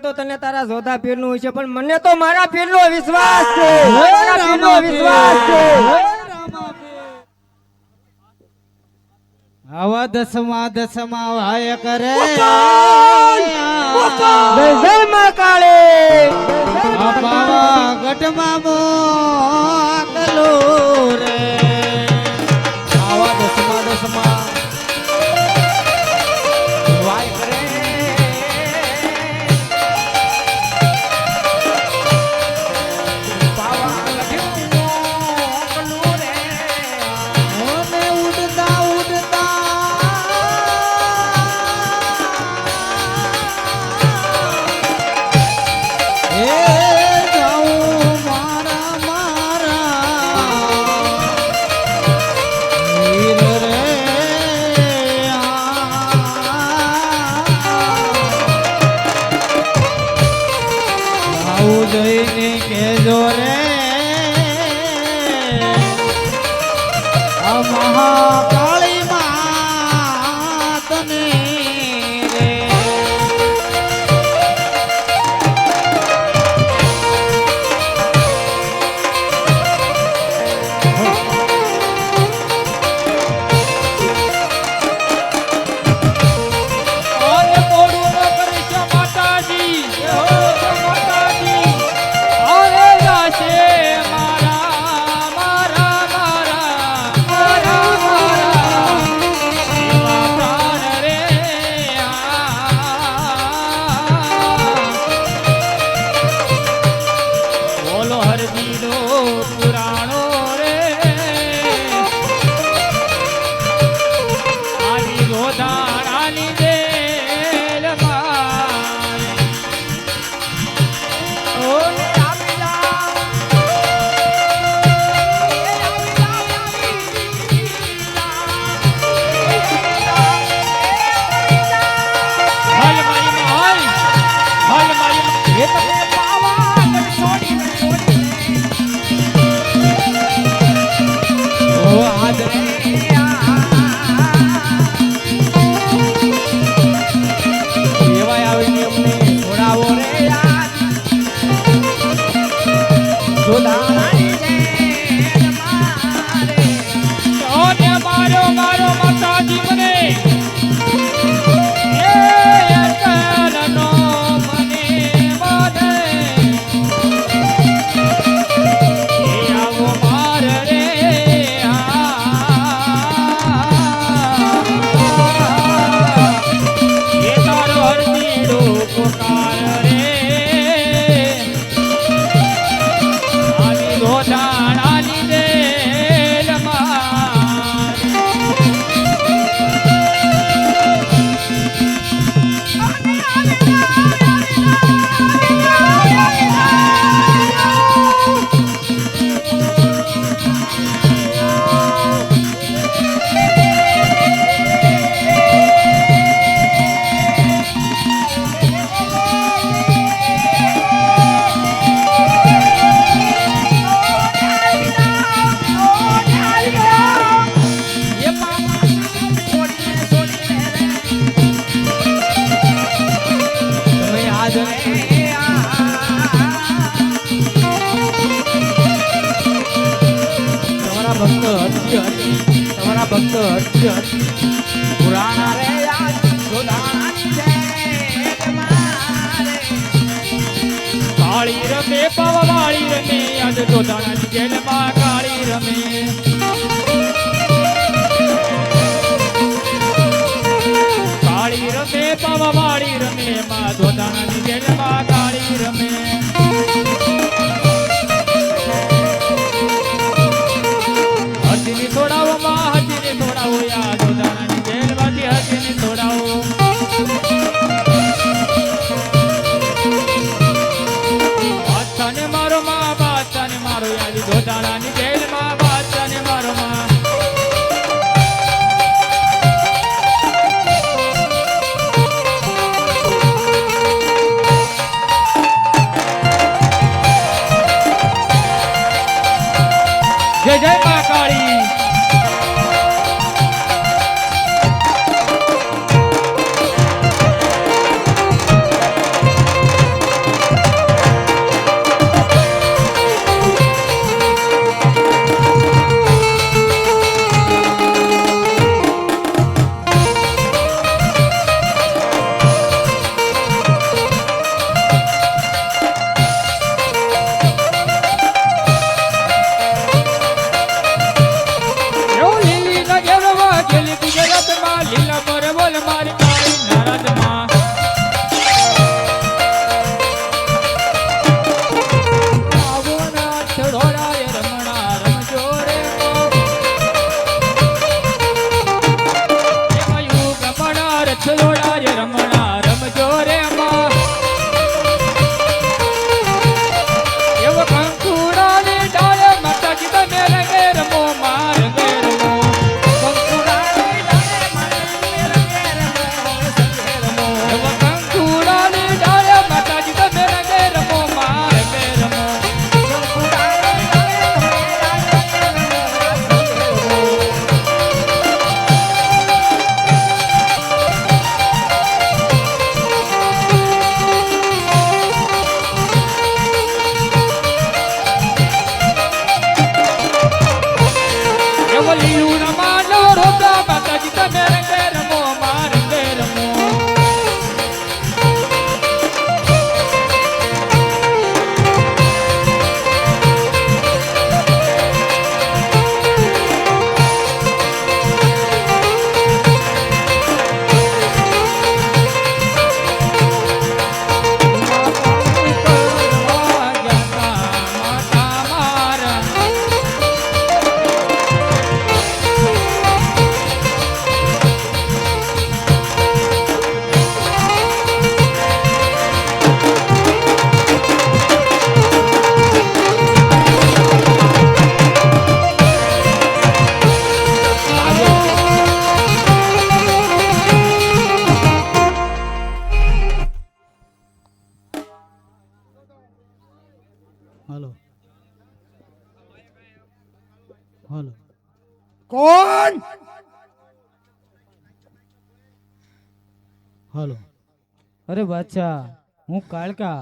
તો તને તારા જોધા પીરનું હોય છે, પણ મને તો મારા પીરનો વિશ્વાસ છે. મારા પીરનો વિશ્વાસ છે. આવા દસમા દસમા વાય કરે જય જય મા કાળી. બાબા ગઢમાં મોકલો રે. આવા દસમા દસમા વાય કરે બાબા ગઢમાં મોકલો રે. ઓને ઉડતા ઉડતા જઈને કેજો રે આ મહાકાળી માતને રે. અને કોડું ન કરીશ માતાજી, હો માતાજી. અરે રાશે મારા મારા મારા મારા મારા એવા પ્રાણ રે. બોલો હરદીનો પુરાણો રે. આની ગોધાણાની દેલ મારે. ઓ હલ મારી માં હલ મારી માં એ તમને પાવા મને છોડી ઓ આજ રે એવાય આવીને અમને છોડાવો રે યાર. જોધાણાની દેલ મારે. ઓને મારો મારો માતાજી મને તમારા ભક્ત પુરાણા રે કાળી રમે પવાળી રમે આજ જોધાણાની જેલમાં કાળી રમે. કાળી રમે પવાળી રમે માં જોધાણાની જેલમાં કાળી રમે. હજીને છોડાવો માં હજીને છોડાવો યા જોધાણાની જેલમાંથી હજીને છોડાવો. બાદશાહને મારો માં બાદશાહને મારો યાદ જોધાણાની જેલમાં બાદશાહને મારો માં. હાલો હાલો કોણ? હાલો અરે બાદશાહ હું કાળકા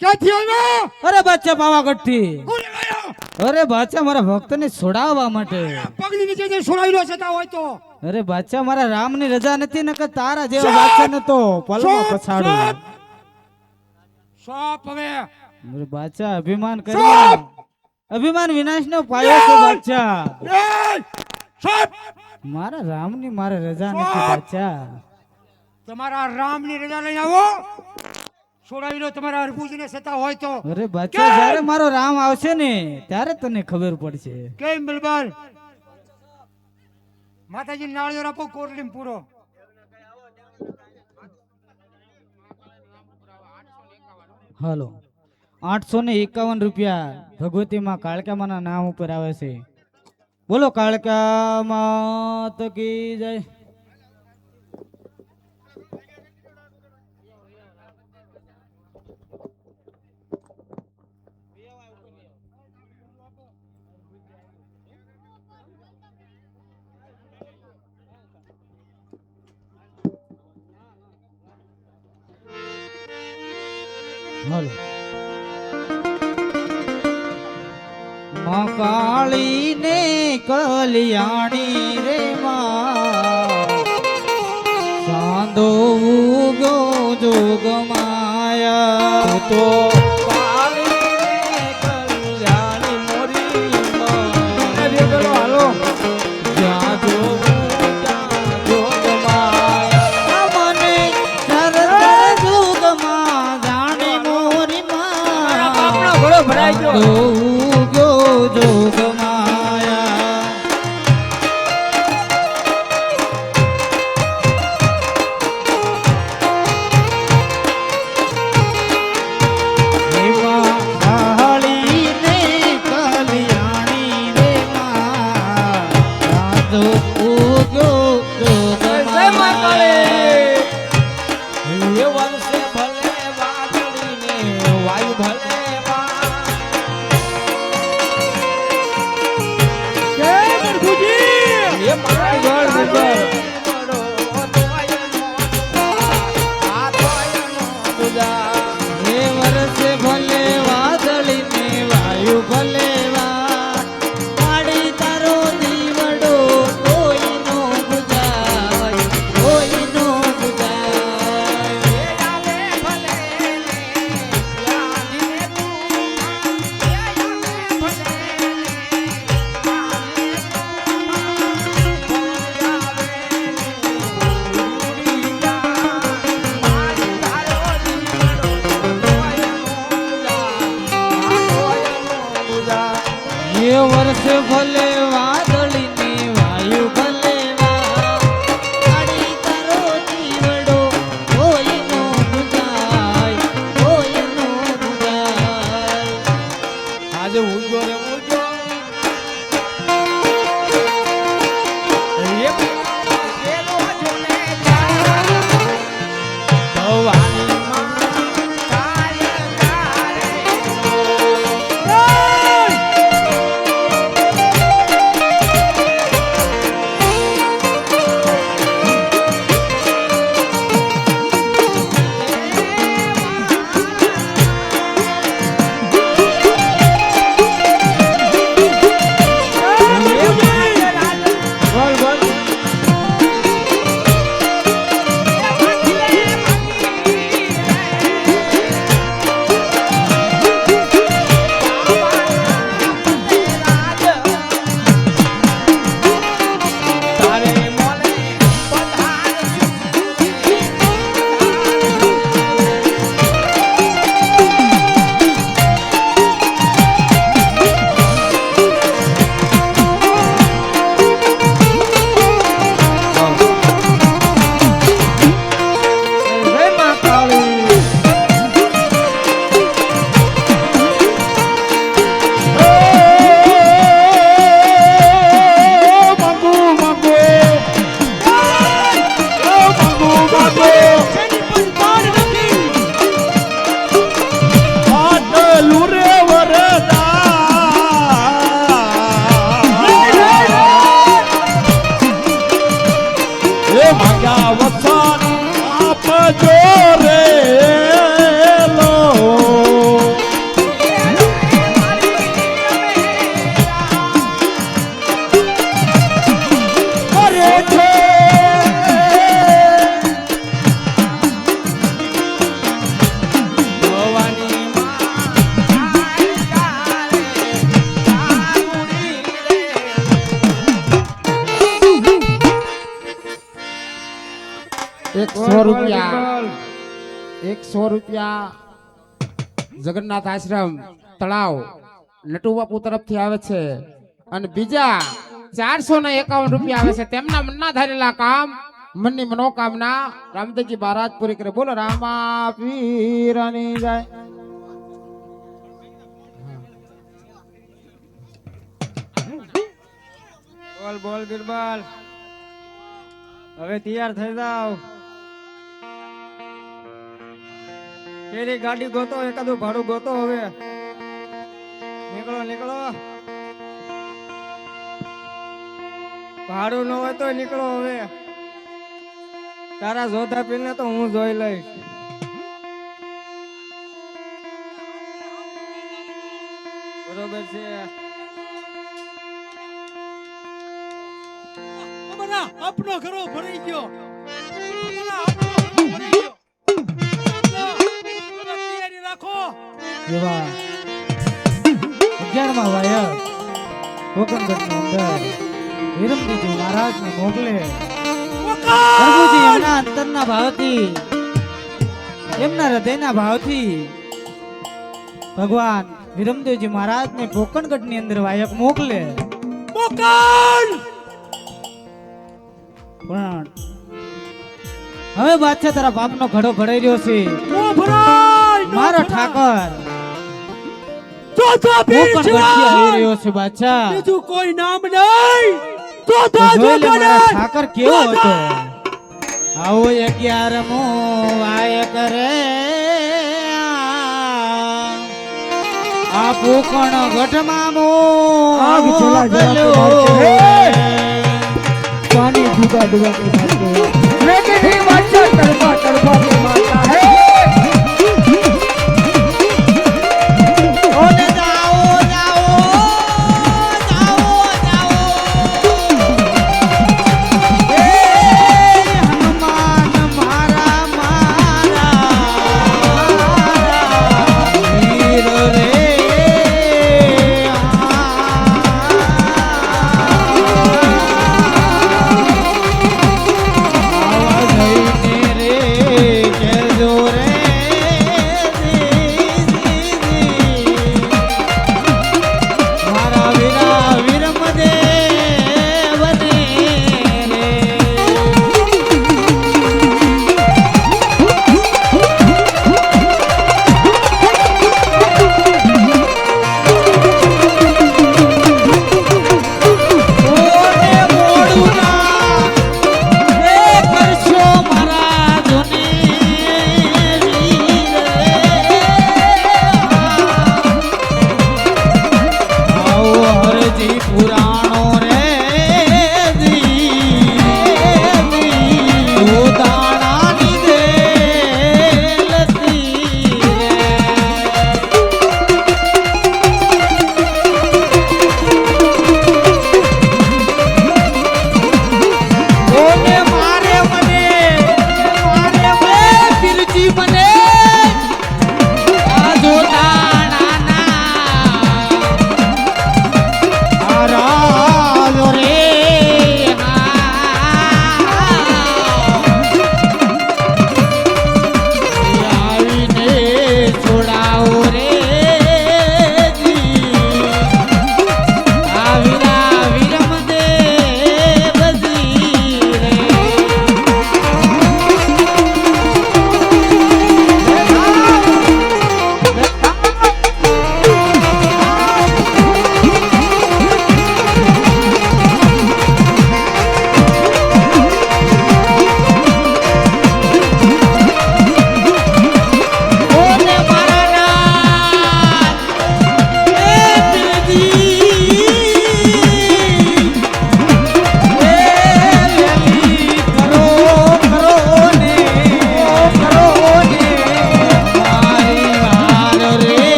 ક્યાંથી આવ્યો? અરે બાદશાહ પાવાગઢ થી કોને આવ્યો? અરે બાદશાહ મારા ભક્તને છોડાવવા માટે પગની નીચે જે છોડાવી લો છતાં હોય તો અરે બાદશાહ મારા રામની રજા નથી નકર તારા જેવા બાદશાહ ને તો પલમાં પછાડું સોપ હવે અરે બાદશાહ અભિમાન કરી અભિમાન વિનાશ નો પાયો છે બાદશાહ એ સોપ મારા રામની મારે રજા નથી બાદશાહ તમારા રામની રજા લઈને આવો. છોડાવી લો તમારા અરબુજને છતાં હોય તો. અરે બાદશાહ જ્યારે મારો રામ આવશે ને ત્યારે તને ખબર પડશે. કેમ બિલબલ માતાજી નાળિયો આપો કોરલીમ પૂરો. હાલો 851 રૂપિયા ભગવતી માં કાળકા માં નામ ઉપર આવે છે. બોલો કાળકા માત કી જય. હાલો કાળી ને કલ્યાણી રે માં સાંધો ઉગો જોગ માયા તો કાળી ને કલ્યાણી મોરી માં હાલો જ્યાં જોગું ત્યાં જોગ માયા મને સરસ જોગ માં જાણી મોરી માં આપણો ઘોડો ભરાઈ ગયો. જોગ માયા કાળી ને કલ્યાણી રે માં રાધો ઉગ્યો જોગ માયા એ વંશે ભલે વાદળી ને વાયુ ભલે વર્ષ ભલે વાદળી ને વાયુ ભલે વાડી તારો જીવડો કોઈ નો બુજાય કોઈ નો બુજાય આજે ઉજો રે ઉજો એ પેલો જોને ભવાની રૂપિયા 100 રૂપિયા જગન્નાથ આશ્રમ તળાવ નટુ બાપુ તરફથી આવે છે અને બીજા 451 રૂપિયા આવે છે તેમના મનના ધારેલા કામ મનની મનોકામના રામદેવજી મહારાજ પૂરી કરે. બોલો રામા પીરની જય. બોલ બોલ બિરબલ, હવે તૈયાર થઈ જાવ. કેરી ગાડી ગોતો, એકાદું ભાડું ગોતો. હવે નીકળો નીકળો, ભાડું ન હોય તો નીકળો. હવે તારા જોધા પીને તો હું જોઈ લઈશ. બરોબર છે. આપનો ઘરો ભરાઈ ગયો. તૈયારી રાખો. એવા 11મા વાયર કોકણગઢની અંદર હિરમદેવજી મહારાજને મોકલે. પ્રભુજી એમના અંતરના ભાવથી, એમના હૃદયના ભાવથી ભગવાન હિરમદેવજી મહારાજને કોકણગઢની અંદર વાયક મોકલે. પણ હવે બાદશાહ તારા બાપનો ઘડો ભરાઈ રહ્યો છે. મારો ઠાકર કોકણગઢથી આવી રહ્યો છે બાદશાહ. બીજું કોઈ નામ નહીં. જોઈ લે મારા ઠાકર કેવો હતો. આવો 11મો વાયક રે આ કોકણગઢમાં મોકલ્યો. पानी डूबा डूबा के मारते हैं, लेकिन ही बच्चा तड़पा तड़पा के मारता है. ઓને જાઓ જાઓ જાઓ જાઓ એ હનુમાન મારા મારા વીર રે આવા જઈને રે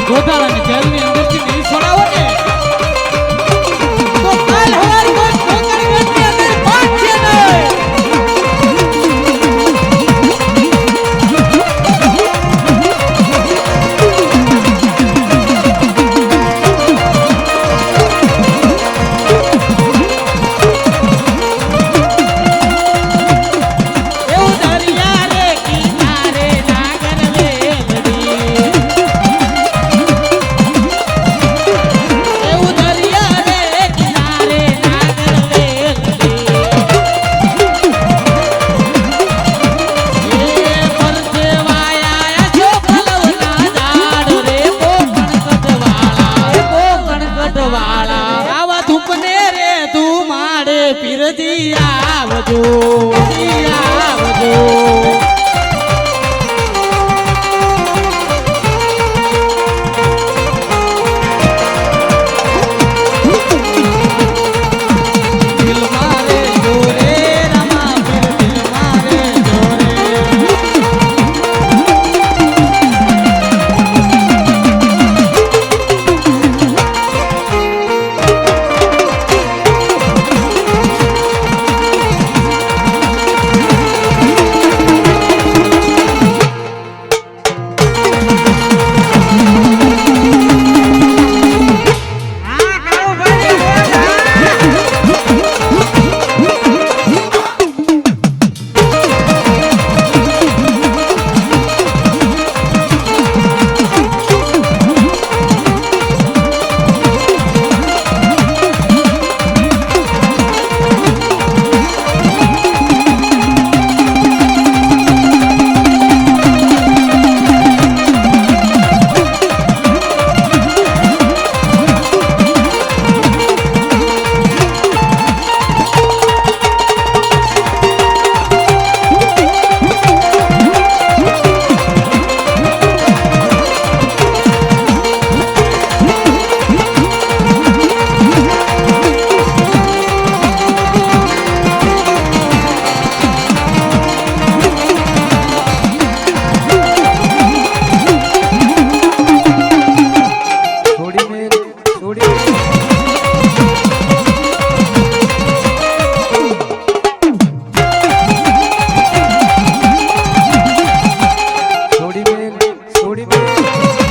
ગોધાડાની જેલની અંદરથી નહીં છોડાવો ને તો કાલ હવારે કોઈ ઠોકરગઢની અંદર પહોંચશે નહીં. એવું દરિયા રે કિનારે નાગર વેલડી. એવું દરિયા રે કિનારે નાગર વેલડી. એ પરસે વાયા જો ફલવના ઝાડ રે કોકણ કટવાળા આવા ધૂપને રે તું માડે પીરજી આવજો આવજો. દિલ મારે જોરે રમા દિલ મારે જોરે. છોડી મેલ